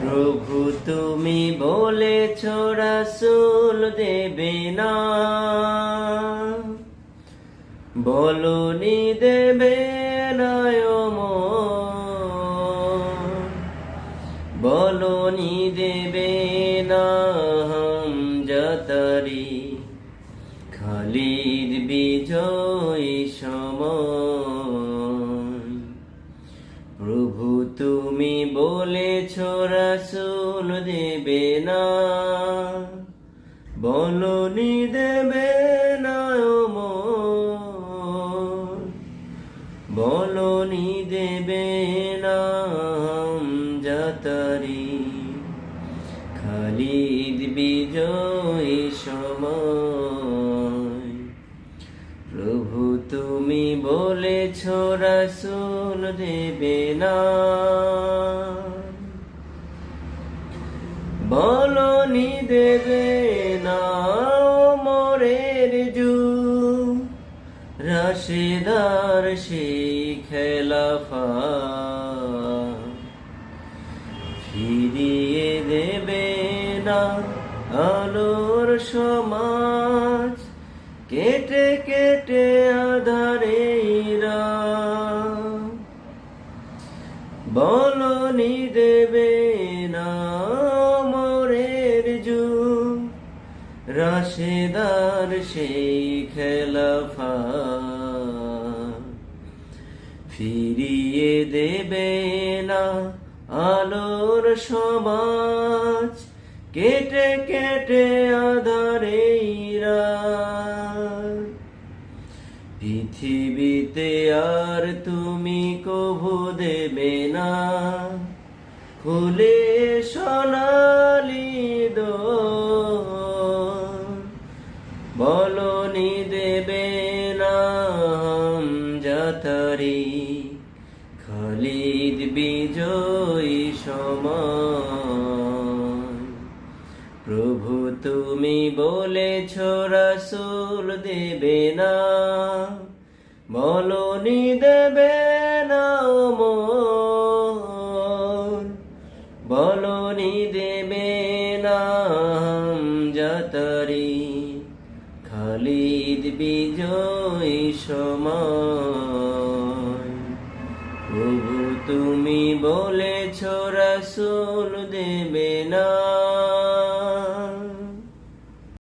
প্রভু তুমি বলেছ রাসূল দেবে না, বলনি দেবে না বলনি দেবে না হামজাতারি, খালিদ বিজয়ী সময়। প্রভু তুমি বলেছ রাসূল দেবে না, বলনি দেবে না বলনি দেবে না হামজাতারি, খালিদ বিজয়ী সময়। প্রভু তুমি বলেছ রাসূল দেবে না, বলনি দেবে না ওমরের যুগ, রাশেদার সেই খেলাফা, ফিরিয়ে দেবে না আলোর সমাজ, কেটে কেটে আধারে বলনি দেবে না ওমরের যুগ, রাশেদার সেই খেলাফা, ফিরিয়ে দেবে না আলোর সমাজ, কেটে কেটে আধারে পৃথিবীতে আর তুমি কভু দেবে না খুলে সোনালি দোর, বলনি দেবে না হামজাতারি, খালিদ বিজয়ী সময়। প্রভু তুমি বলেছ রাসূল দেবে না, বলনি দেবে না বলনি দেবে না হামজাতারি, খালিদ বিজয়ী সময়। প্রভু তুমি বলেছ রাসূল দেবে না।